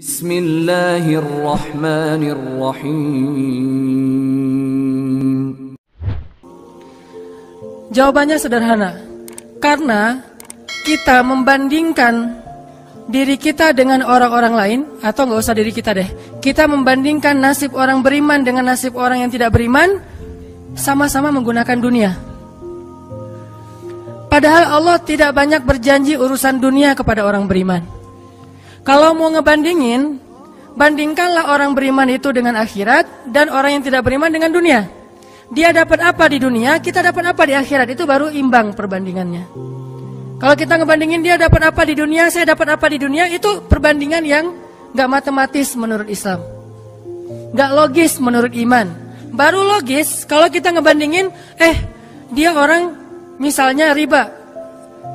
Bismillahirrahmanirrahim. Jawabannya sederhana. Karena kita membandingkan diri kita dengan orang-orang lain, atau nggak usah diri kita deh, kita membandingkan nasib orang beriman dengan nasib orang yang tidak beriman, sama-sama menggunakan dunia. Padahal Allah tidak banyak berjanji urusan dunia kepada orang beriman. Kalau mau ngebandingin, bandingkanlah orang beriman itu dengan akhirat dan orang yang tidak beriman dengan dunia. Dia dapat apa di dunia, kita dapat apa di akhirat, itu baru imbang perbandingannya. Kalau kita ngebandingin dia dapat apa di dunia, saya dapat apa di dunia, itu perbandingan yang gak matematis menurut Islam, gak logis menurut iman. Baru logis kalau kita ngebandingin, dia orang misalnya riba,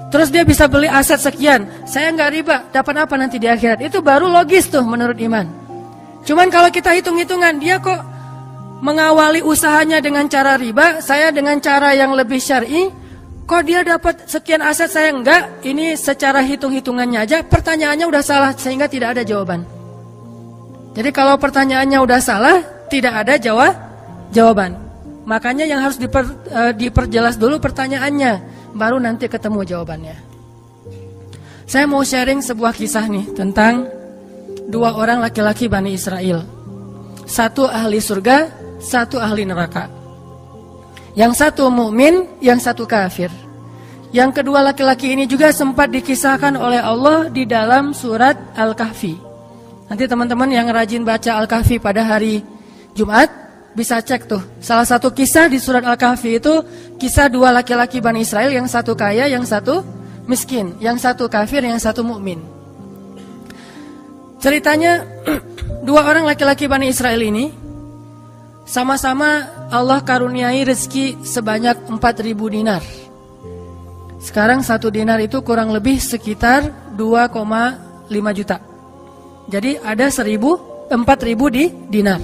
terus dia bisa beli aset sekian, saya nggak riba, dapat apa nanti di akhirat, itu baru logis tuh menurut iman. Cuman kalau kita hitung-hitungan, dia kok mengawali usahanya dengan cara riba, saya dengan cara yang lebih syar'i, kok dia dapat sekian aset, saya enggak, ini secara hitung-hitungannya aja, pertanyaannya udah salah sehingga tidak ada jawaban. Jadi kalau pertanyaannya udah salah, tidak ada jawaban. Makanya yang harus diperjelas dulu pertanyaannya, baru nanti ketemu jawabannya. Saya mau sharing sebuah kisah nih tentang dua orang laki-laki Bani Israel. Satu ahli surga, satu ahli neraka. Yang satu mukmin, yang satu kafir. Yang kedua laki-laki ini juga sempat dikisahkan oleh Allah di dalam surat Al-Kahfi. Nanti teman-teman yang rajin baca Al-Kahfi pada hari Jumat bisa cek tuh. Salah satu kisah di surat Al-Kahfi itu kisah dua laki-laki Bani Israel, yang satu kaya, yang satu miskin, yang satu kafir, yang satu mukmin. Ceritanya dua orang laki-laki Bani Israel ini sama-sama Allah karuniai rezeki sebanyak 4.000 dinar. Sekarang 1 dinar itu kurang lebih sekitar 2,5 juta. Jadi ada 4.000 dinar.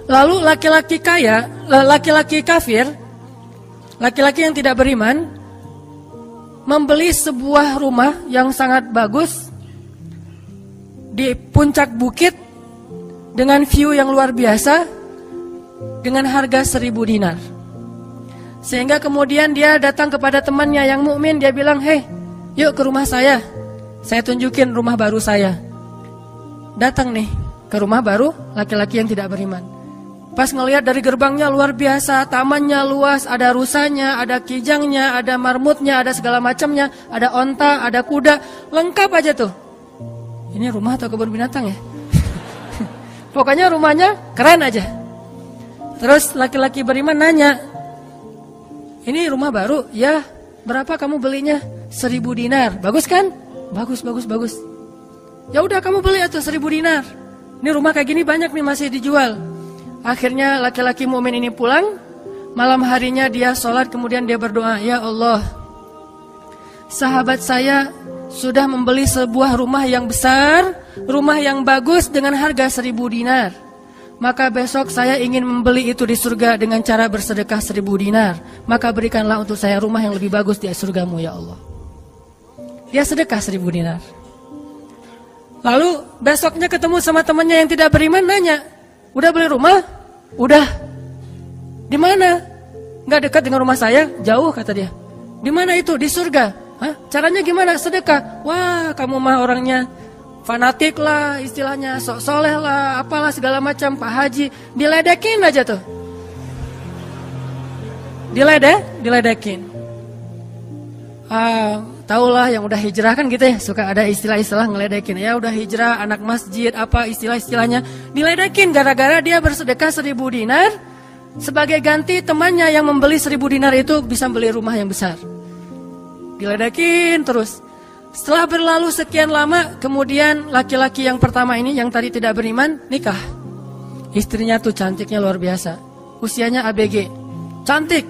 Lalu laki-laki kaya, laki-laki kafir, laki-laki yang tidak beriman, membeli sebuah rumah yang sangat bagus di puncak bukit dengan view yang luar biasa dengan harga 1.000 dinar. Sehingga kemudian dia datang kepada temannya yang mukmin, dia bilang, yuk ke rumah saya tunjukin rumah baru saya. Datang nih ke rumah baru laki-laki yang tidak beriman. Pas ngelihat dari gerbangnya luar biasa, tamannya luas, ada rusanya, ada kijangnya, ada marmutnya, ada segala macamnya, ada onta, ada kuda, lengkap aja tuh. Ini rumah atau kebun binatang ya? Pokoknya rumahnya keren aja. Terus laki-laki beriman nanya, ini rumah baru? Ya, berapa kamu belinya? 1.000 dinar. Bagus kan? Bagus. Ya udah kamu beli atau 1.000 dinar. Ini rumah kayak gini banyak nih masih dijual. Akhirnya laki-laki mukmin ini pulang. Malam harinya dia sholat, kemudian dia berdoa, ya Allah, sahabat saya sudah membeli sebuah rumah yang besar, rumah yang bagus dengan harga 1.000 dinar. Maka besok saya ingin membeli itu di surga dengan cara bersedekah 1.000 dinar. Maka berikanlah untuk saya rumah yang lebih bagus di surgamu ya Allah. Dia sedekah 1.000 dinar. Lalu besoknya ketemu sama temannya yang tidak beriman, nanya, udah beli rumah? Udah. Di mana? Nggak dekat dengan rumah saya, jauh kata dia. Di mana itu? Di surga. Hah? Caranya gimana? Sedekah. Wah, kamu mah orangnya fanatik lah, istilahnya sok soleh lah, apalah segala macam, Pak Haji. Diledekin aja tuh. Diledekin. Taulah yang udah hijrah kan gitu ya, suka ada istilah-istilah ngeledekin. Ya udah hijrah, anak masjid, apa istilah-istilahnya. Diledekin gara-gara dia bersedekah 1.000 dinar. Sebagai ganti temannya yang membeli 1.000 dinar itu bisa beli rumah yang besar. Diledekin terus. Setelah berlalu sekian lama, kemudian laki-laki yang pertama ini yang tadi tidak beriman nikah. Istrinya tuh cantiknya luar biasa. Usianya ABG. Cantik.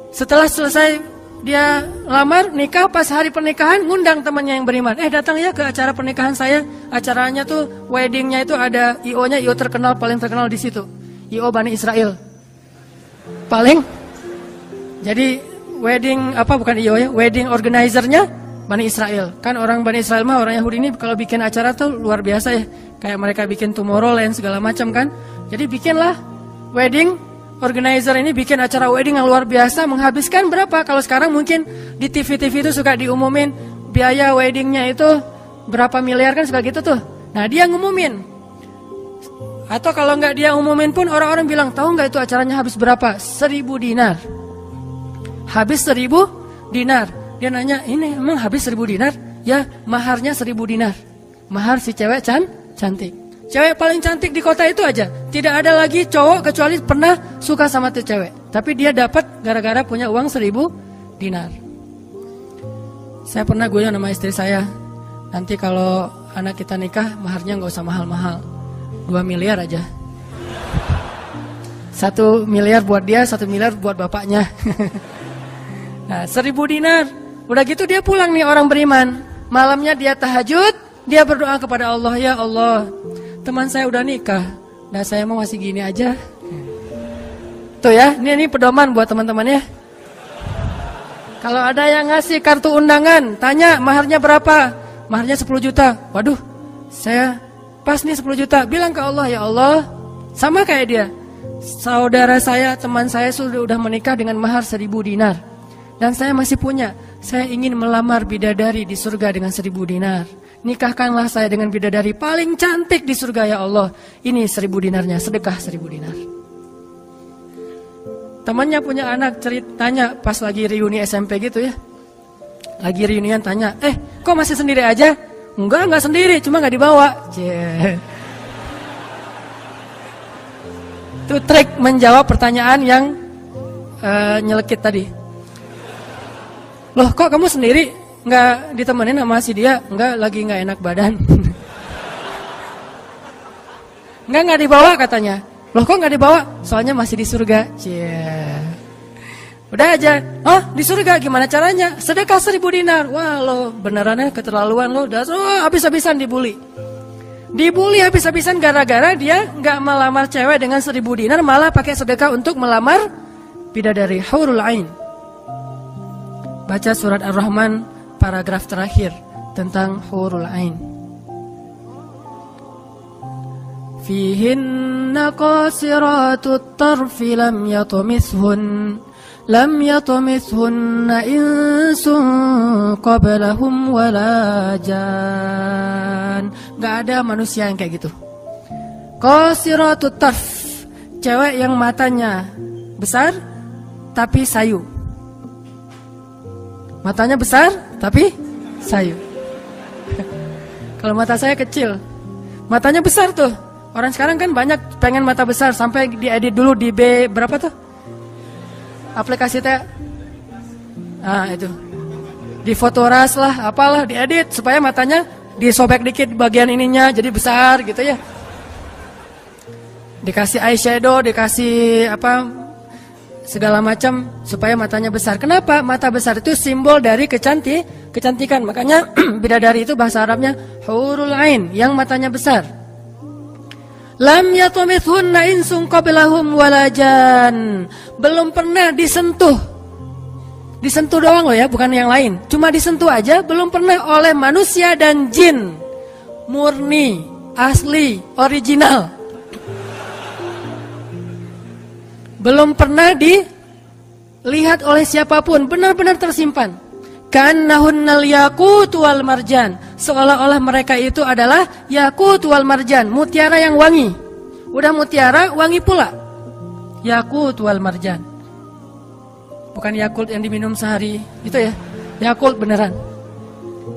Setelah selesai dia lamar, nikah, pas hari pernikahan ngundang temannya yang beriman. Datang ya ke acara pernikahan saya. Acaranya tuh weddingnya itu ada IO-nya, IO terkenal, paling terkenal di situ. IO Bani Israel. Paling. Jadi wedding apa bukan IO ya, wedding organizer-nya Bani Israel. Kan orang Bani Israel mah, orang Yahudi ini kalau bikin acara tuh luar biasa ya. Kayak mereka bikin Tomorrowland segala macam kan. Jadi bikinlah wedding organizer ini bikin acara wedding yang luar biasa, menghabiskan berapa? Kalau sekarang mungkin di TV-TV itu suka diumumin biaya weddingnya itu berapa miliar kan, suka gitu tuh. Nah dia ngumumin. Atau kalau nggak dia umumin pun orang-orang bilang, tahu nggak itu acaranya habis berapa? 1.000 dinar. Habis 1.000 dinar. Dia nanya, ini emang habis 1.000 dinar? Ya, maharnya 1.000 dinar. Mahar si cewek cantik. Cewek paling cantik di kota itu aja. Tidak ada lagi cowok kecuali pernah suka sama tuh cewek. Tapi dia dapat gara-gara punya uang 1.000 dinar. Saya pernah guyon sama istri saya, nanti kalau anak kita nikah, maharnya nggak usah mahal-mahal, 2 miliar aja. 1 miliar buat dia, 1 miliar buat bapaknya. Nah, 1.000 dinar. Udah gitu dia pulang nih orang beriman. Malamnya dia tahajud, dia berdoa kepada Allah, ya Allah, teman saya udah nikah, nah saya mau masih gini aja. Tuh ya, ini pedoman buat teman-teman ya. Kalau ada yang ngasih kartu undangan, tanya maharnya berapa? Maharnya 10 juta. Waduh, saya pas nih 10 juta. Bilang ke Allah, ya Allah, sama kayak dia. Saudara saya, teman saya sudah menikah dengan mahar 1.000 dinar. Dan saya masih punya. Saya ingin melamar bidadari di surga dengan 1.000 dinar. Nikahkanlah saya dengan bidadari paling cantik di surga, ya Allah. Ini 1.000 dinarnya, sedekah 1.000 dinar. Temannya punya anak, ceritanya pas lagi reuni SMP gitu ya. Lagi reunian tanya, kok masih sendiri aja? Enggak sendiri, cuma gak dibawa. Itu trik menjawab pertanyaan yang nyelekit tadi. Loh kok kamu sendiri? Nggak ditemenin sama si dia? Nggak, lagi nggak enak badan. Nggak dibawa katanya. Loh kok nggak dibawa? Soalnya masih di surga. Udah aja. Oh di surga gimana caranya? Sedekah 1.000 dinar. Wah lo benerannya keterlaluan lo. Habis-habisan dibully. Dibully habis-habisan gara-gara dia nggak melamar cewek dengan 1.000 dinar, malah pakai sedekah untuk melamar bidadari Hurul Ain. Baca surat Ar-Rahman paragraf terakhir tentang Hurul Ain. Fihinna qasiratut tarfi lam yatumithunna insun qablahum wala jan. Gak ada manusia yang kayak gitu. Qasiratut tarf, cewek yang matanya besar tapi sayu. Matanya besar tapi sayu. Kalau mata saya kecil, matanya besar tuh. Orang sekarang kan banyak pengen mata besar, sampai diedit dulu di B berapa tuh? Aplikasi teh. Ah itu. Di Fotoras lah, apalah diedit supaya matanya disobek dikit bagian ininya jadi besar gitu ya. Dikasih eyeshadow, dikasih apa segala macam supaya matanya besar. Kenapa? Mata besar itu simbol dari kecantikan. Makanya bidadari itu bahasa Arabnya Hurul Ain, yang matanya besar. Lam yatumithunna insun qablahum walajan. Belum pernah disentuh. Disentuh doang loh ya, bukan yang lain. Cuma disentuh aja, belum pernah oleh manusia dan jin. Murni, asli, original. Belum pernah dilihat oleh siapapun, benar-benar tersimpan. Kannahunnal yaqut wal marjan. Seolah-olah mereka itu adalah yaqut wal marjan, mutiara yang wangi. Udah mutiara, wangi pula. Yaqut wal marjan. Bukan Yakult yang diminum sehari, itu ya. Yakult beneran.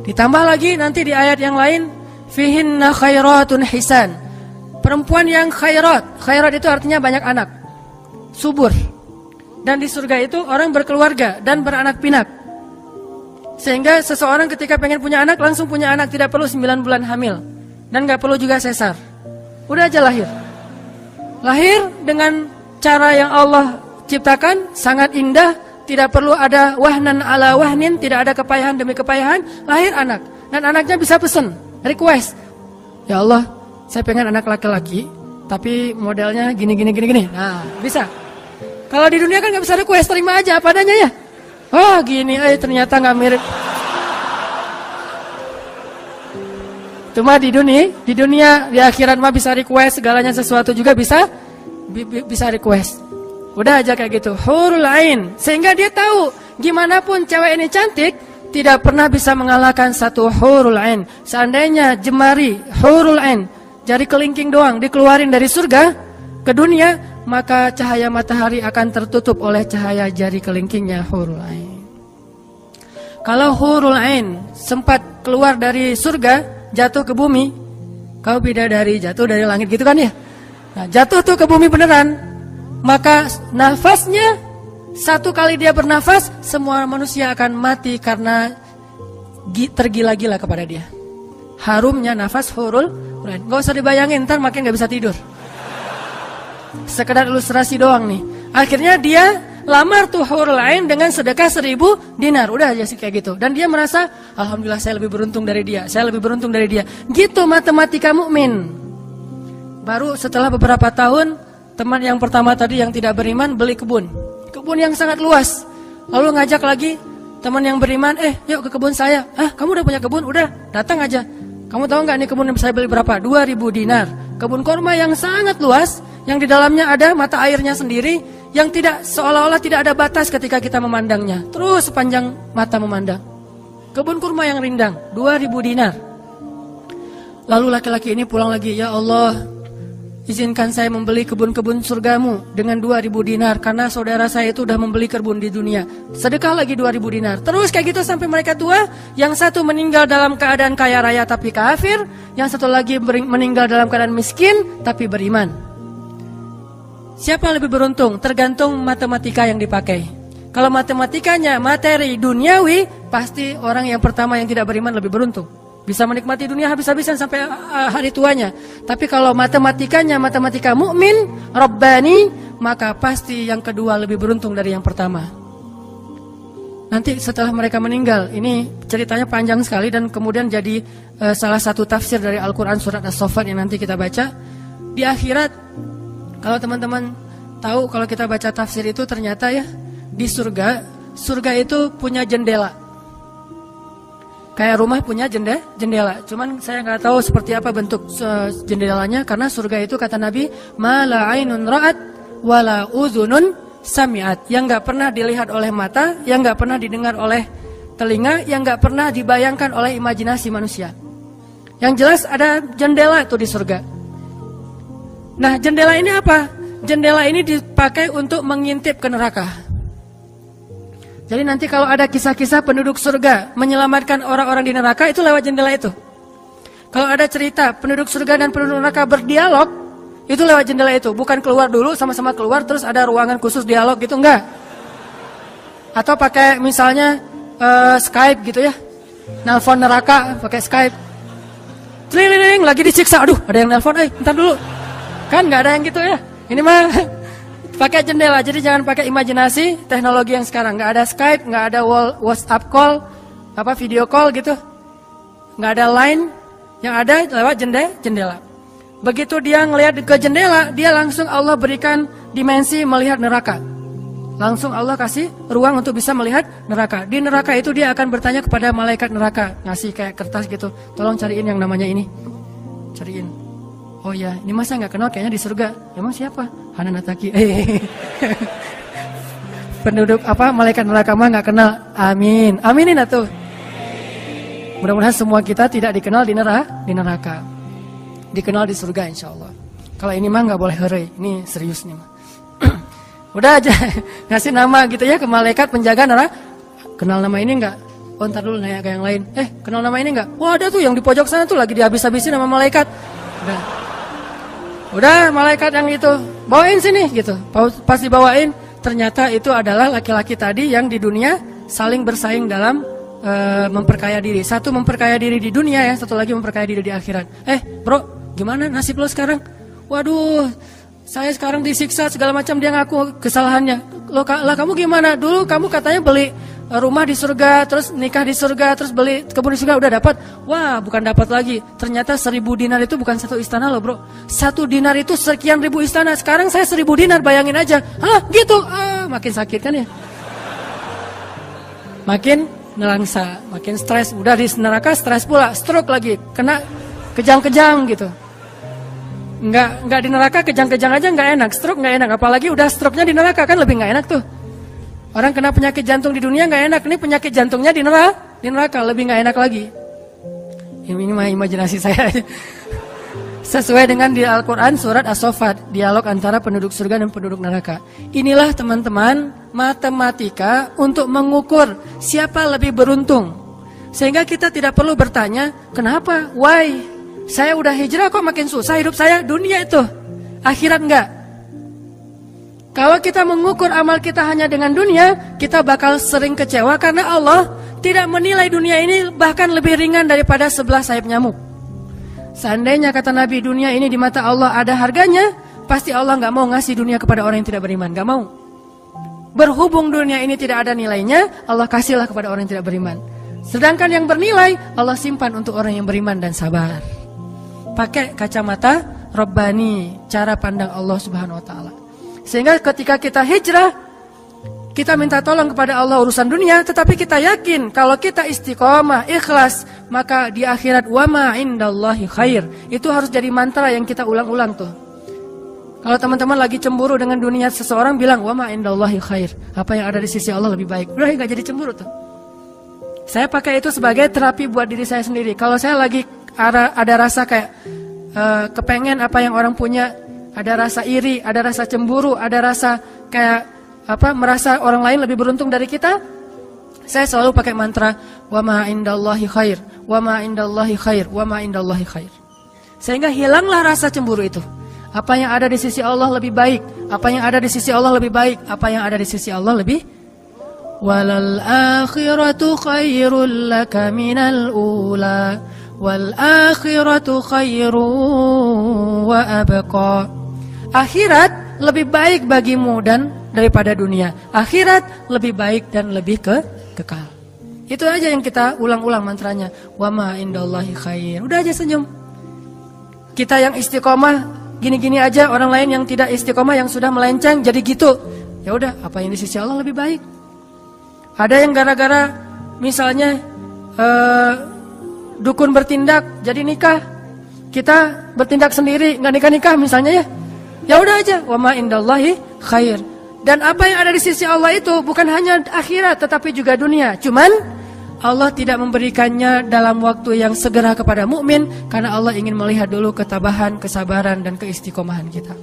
Ditambah lagi nanti di ayat yang lain, fihinna khairatun hisan. Perempuan yang khairat. Khairat itu artinya banyak anak. Subur. Dan di surga itu orang berkeluarga dan beranak pinak. Sehingga seseorang ketika pengen punya anak, langsung punya anak, tidak perlu 9 bulan hamil. Dan gak perlu juga sesar. Udah aja lahir. Lahir dengan cara yang Allah ciptakan, sangat indah. Tidak perlu ada wahnan ala wahnin, tidak ada kepayahan demi kepayahan. Lahir anak. Dan anaknya bisa pesen, request. Ya Allah, saya pengen anak laki-laki, tapi modelnya gini. Nah, bisa. Kalau di dunia kan gak bisa request, terima aja apa adanya ya. Oh gini, ternyata gak mirip. Itu mah di dunia, di akhirat mah bisa request segalanya sesuatu juga bisa request. Udah aja kayak gitu, hurul ain. Sehingga dia tahu gimana pun cewek ini cantik, tidak pernah bisa mengalahkan satu hurul ain. Seandainya jemari hurul ain, jari kelingking doang dikeluarin dari surga ke dunia, maka cahaya matahari akan tertutup oleh cahaya jari kelingkingnya hurul ain. Kalau hurul ain sempat keluar dari surga, jatuh ke bumi, kau bidadari jatuh dari langit gitu kan ya? Nah, jatuh tuh ke bumi beneran. Maka nafasnya, satu kali dia bernafas, semua manusia akan mati karena tergila-gila kepada dia. Harumnya nafas hurul ain. Gak usah dibayangin, ntar makin gak bisa tidur. Sekedar ilustrasi doang nih. Akhirnya dia lamar tuh hurul ain dengan sedekah 1000 dinar. Udah aja sih kayak gitu. Dan dia merasa, alhamdulillah saya lebih beruntung dari dia. Saya lebih beruntung dari dia. Gitu matematika mukmin. Baru setelah beberapa tahun, teman yang pertama tadi yang tidak beriman beli kebun yang sangat luas. Lalu ngajak lagi teman yang beriman, yuk ke kebun saya. Kamu udah punya kebun? Udah, datang aja. Kamu tahu nggak nih kebun yang saya beli berapa? 2000 dinar. Kebun kurma yang sangat luas, yang di dalamnya ada mata airnya sendiri, yang tidak seolah-olah tidak ada batas ketika kita memandangnya. Terus sepanjang mata memandang. Kebun kurma yang rindang, 2000 dinar. Lalu laki-laki ini pulang lagi, ya Allah, izinkan saya membeli kebun-kebun surgamu dengan 2000 dinar. Karena saudara saya itu sudah membeli kebun di dunia. Sedekah lagi 2000 dinar. Terus kayak gitu sampai mereka tua. Yang satu meninggal dalam keadaan kaya raya tapi kafir. Yang satu lagi meninggal dalam keadaan miskin tapi beriman. Siapa lebih beruntung? Tergantung matematika yang dipakai. Kalau matematikanya materi duniawi, pasti orang yang pertama yang tidak beriman lebih beruntung. Bisa menikmati dunia habis-habisan sampai hari tuanya. Tapi kalau matematikanya matematika mukmin, Rabbani, maka pasti yang kedua lebih beruntung dari yang pertama. Nanti setelah mereka meninggal, ini ceritanya panjang sekali dan kemudian jadi salah satu tafsir dari Al-Quran surat As-Saffat yang nanti kita baca. Di akhirat, kalau teman-teman tahu kalau kita baca tafsir itu ternyata ya, di surga itu punya jendela. Kayak rumah punya jendela. Cuman saya nggak tahu seperti apa bentuk jendelanya. Karena surga itu kata Nabi, ma la ainun ra'at wa la udhunun sami'at. Yang nggak pernah dilihat oleh mata, yang nggak pernah didengar oleh telinga, yang nggak pernah dibayangkan oleh imajinasi manusia. Yang jelas ada jendela itu di surga. Nah, jendela ini apa? Jendela ini dipakai untuk mengintip ke neraka. Jadi nanti kalau ada kisah-kisah penduduk surga menyelamatkan orang-orang di neraka, itu lewat jendela itu. Kalau ada cerita penduduk surga dan penduduk neraka berdialog, itu lewat jendela itu. Bukan keluar dulu, sama-sama keluar terus ada ruangan khusus dialog gitu, enggak. Atau pakai misalnya Skype gitu ya. Nelpon neraka pakai Skype. Tling, lagi disiksa. Aduh, ada yang nelpon, bentar dulu. Kan enggak ada yang gitu ya. Ini mah pakai jendela, jadi jangan pakai imajinasi teknologi yang sekarang. Nggak ada Skype, nggak ada WhatsApp call, video call gitu. Nggak ada line, yang ada lewat jendela. Begitu dia ngelihat ke jendela, dia langsung Allah berikan dimensi melihat neraka. Langsung Allah kasih ruang untuk bisa melihat neraka. Di neraka itu dia akan bertanya kepada malaikat neraka, ngasih kayak kertas gitu. Tolong cariin yang namanya ini. Cariin. Oh ya, ini masa nggak kenal kayaknya di surga. Emang siapa? Hanan Ataki. Penduduk malaikat neraka mah nggak kenal. Amin. Aminin atuh. Mudah-mudahan semua kita tidak dikenal di neraka. Dikenal di surga insya Allah. Kalau ini mah nggak boleh heureuy. Ini serius nih mah. Udah aja ngasih nama gitu ya ke malaikat penjaga neraka. Kenal nama ini nggak? Oh ntar dulu nanya ke yang lain. Kenal nama ini nggak? Wah ada tuh yang di pojok sana tuh lagi dihabis-habisin sama malaikat. Udah malaikat yang itu bawain sini gitu. Pas dibawain ternyata itu adalah laki-laki tadi yang di dunia saling bersaing dalam memperkaya diri. Satu memperkaya diri di dunia ya, satu lagi memperkaya diri di akhirat. Bro, gimana nasib lo sekarang? Waduh, saya sekarang disiksa segala macam, dia ngaku kesalahannya. Lah kamu gimana? Dulu kamu katanya beli rumah di surga, terus nikah di surga, terus beli kebun di surga, udah dapat. Wah, bukan dapat lagi. Ternyata 1000 dinar itu bukan satu istana loh bro. 1 dinar itu sekian ribu istana. Sekarang saya 1000 dinar, bayangin aja. Gitu. Makin sakit kan ya. Makin nelangsa, makin stres. Udah di neraka stres pula, stroke lagi. Kena kejang-kejang gitu. Nggak di neraka kejang-kejang aja nggak enak, stroke nggak enak, apalagi udah stroke-nya di neraka kan lebih nggak enak tuh. Orang kena penyakit jantung di dunia nggak enak, ini penyakit jantungnya di neraka lebih nggak enak lagi. Ini mah imajinasi saya. Sesuai dengan di Al-Quran surat As-Saffat, dialog antara penduduk surga dan penduduk neraka. Inilah teman-teman matematika untuk mengukur siapa lebih beruntung. Sehingga kita tidak perlu bertanya, kenapa? Why? Saya udah hijrah kok makin susah hidup saya, dunia itu. Akhirat enggak. Kalau kita mengukur amal kita hanya dengan dunia, kita bakal sering kecewa karena Allah tidak menilai dunia ini bahkan lebih ringan daripada 11 sayap nyamuk. Seandainya kata Nabi dunia ini di mata Allah ada harganya, pasti Allah gak mau ngasih dunia kepada orang yang tidak beriman, gak mau. Berhubung dunia ini tidak ada nilainya, Allah kasihlah kepada orang yang tidak beriman. Sedangkan yang bernilai, Allah simpan untuk orang yang beriman dan sabar. Pakai kacamata Rabbani, cara pandang Allah Subhanahu Wa Taala. Sehingga ketika kita hijrah, kita minta tolong kepada Allah urusan dunia, tetapi kita yakin kalau kita istiqomah, ikhlas, maka di akhirat wa ma indallahi khair. Itu harus jadi mantra yang kita ulang-ulang tuh. Kalau teman-teman lagi cemburu dengan dunia, seseorang bilang wa ma indallahi khair. Apa yang ada di sisi Allah lebih baik. Udah enggak jadi cemburu tuh. Saya pakai itu sebagai terapi buat diri saya sendiri. Kalau saya lagi ada rasa kayak kepengen apa yang orang punya, ada rasa iri, ada rasa cemburu, ada rasa kayak merasa orang lain lebih beruntung dari kita, saya selalu pakai mantra wa ma indallahi khair, wa ma indallahi khair, wa ma indallahi khair. Sehingga hilanglah rasa cemburu itu. Apa yang ada di sisi Allah lebih baik, apa yang ada di sisi Allah lebih baik, apa yang ada di sisi Allah lebih walal akhiratu khairul laka minal ula wal akhiratu khairu wa abqa. Akhirat lebih baik bagimu dan daripada dunia. Akhirat lebih baik dan lebih kekal. Itu aja yang kita ulang-ulang mantranya. Wa ma indallahi khair. Udah aja senyum. Kita yang istiqomah gini-gini aja, orang lain yang tidak istiqomah yang sudah melenceng jadi gitu. Ya udah, apa yang di sisi Allah lebih baik. Ada yang gara-gara misalnya dukun bertindak jadi nikah. Kita bertindak sendiri nggak nikah-nikah misalnya ya. Ya udah aja, wa ma indallahi khair. Dan apa yang ada di sisi Allah itu bukan hanya akhirat tetapi juga dunia. Cuman Allah tidak memberikannya dalam waktu yang segera kepada mukmin karena Allah ingin melihat dulu ketabahan, kesabaran dan keistiqomahan kita.